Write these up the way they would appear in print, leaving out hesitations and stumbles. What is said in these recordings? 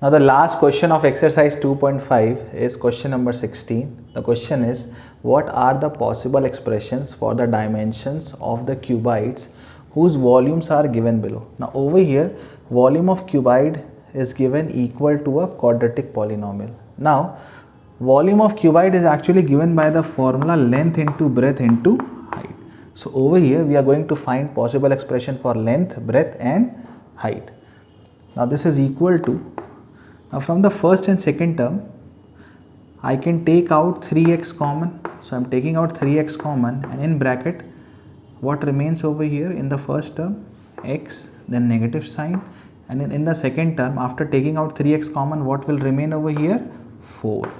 Now the last question of exercise 2.5 is question number 16. The question is, what are the possible expressions for the dimensions of the cuboids whose volumes are given below? Now over here, volume of cuboid is given equal to a quadratic polynomial. Now volume of cuboid is actually given by the formula length into breadth into height. So over here we are going to find possible expression for length, breadth and height. Now this is equal to, now from the first and second term, I can take out 3x common. So I am taking out 3x common, and in bracket, what remains over here in the first term? X, then negative sign. And in the second term, after taking out 3x common, what will remain over here? 4.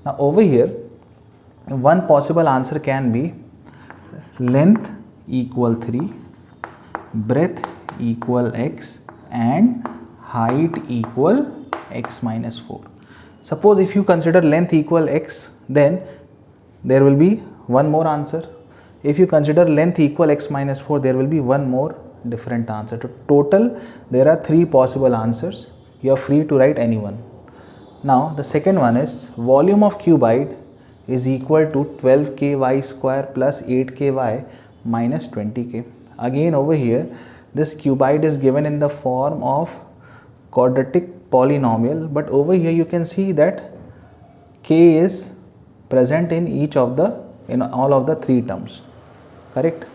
Now over here, one possible answer can be length equal 3, breadth equal x, and height equal x minus 4. Suppose if you consider length equal x, then there will be one more answer. If you consider length equal x minus 4, there will be one more different answer. So total there are 3 possible answers. You are free to write any one. Now the second one is volume of cuboid is equal to 12k y square plus 8k y minus 20k. Again over here, this cuboid is given in the form of quadratic polynomial, but over here you can see that k is present in each of the, in all of the 3 terms, correct?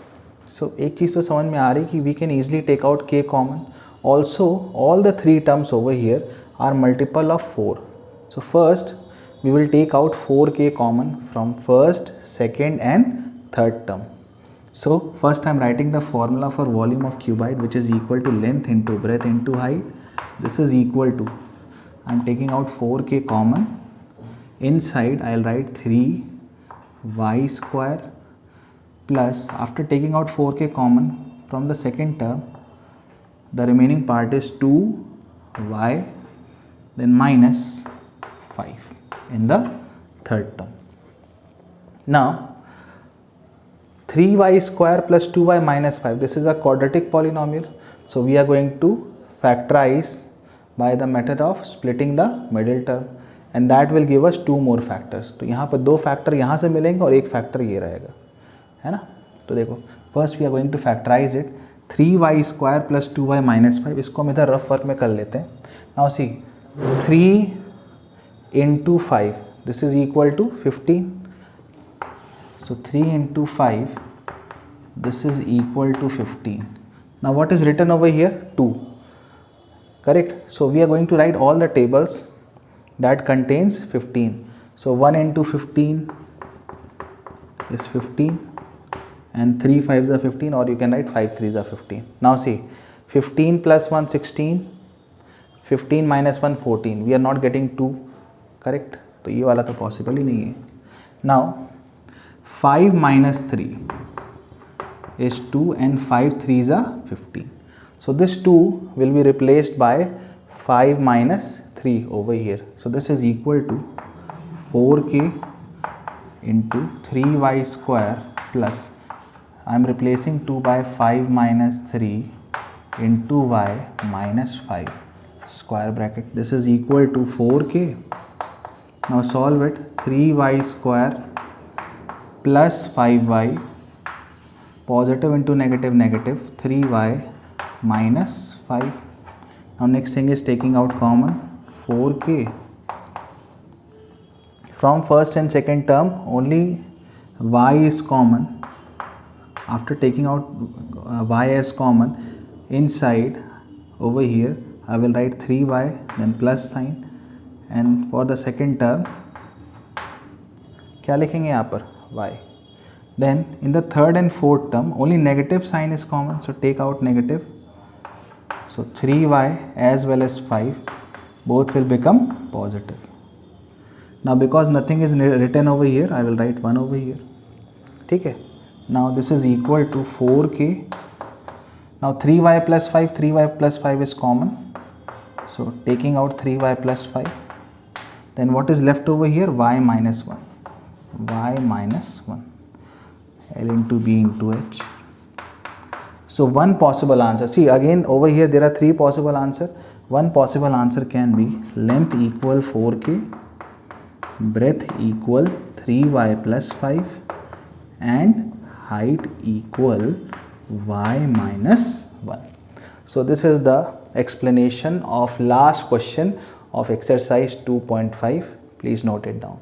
So एक चीज़ तो समझ में आ रही कि we can easily take out k common. Also all the 3 terms over here are multiple of 4. So first we will take out 4k common from first, second and third term. So first I am writing the formula for volume of cuboid, which is equal to length into breadth into height. This is equal to, I am taking out 4k common. Inside I will write 3y square plus, after taking out 4k common from the second term, the remaining part is 2y, then minus 5 in the third term. Now 3y square plus 2y minus 5, this is a quadratic polynomial, so we are going to factorize by the method of splitting the middle term, and that will give us 2 more factors. तो यहाँ पर 2 factor यहाँ से मिलेंगे और 1 factor ये रहेगा, है ना? तो देखो, first we are going to factorise it. 3y square plus 2y minus 5, इसको हम इधर रफ वर्क में कर लेते हैं. Now see 3 into 5, this is equal to 15. So 3 into 5, this is equal to 15. Now what is written over here? 2. Correct? So we are going to write all the tables that contains 15. So 1 into 15 is 15, and 3 5s are 15, or you can write 5 3s are 15. Now see, 15 plus 1 16, 15 minus 1 14. We are not getting 2, correct? तो ये वाला तो possible ही नहीं है. Now 5 minus 3 is 2, and 5 3s are 15. So this 2 will be replaced by 5 minus 3 over here. So this is equal to 4k into 3y square plus, I am replacing 2 by 5 minus 3 into y minus 5 square bracket. This is equal to 4k. Now solve it. 3y square plus 5y, positive into negative, negative, 3y minus 5. Now next thing is taking out common, 4k. From first and second term only y is common. After taking out y as common, inside over here I will write 3y, then plus sign, and for the second term क्या लिखेंगे यहाँ पर? y. Then in the third and fourth term only negative sign is common, so take out negative. So 3y as well as 5 both will become positive. Now because nothing is written over here, I will write 1 over here. ठीक है? Now this is equal to 4k. Now 3y plus 5, 3y plus 5 is common. So taking out 3y plus 5. Then what is left over here? Y minus 1. Y minus 1. L into B into H. So one possible answer, see again over here there are three possible answer. One possible answer can be length equal 4k, breadth equal 3y plus 5 and height equal y minus 1. So this is the explanation of last question of exercise 2.5. Please note it down.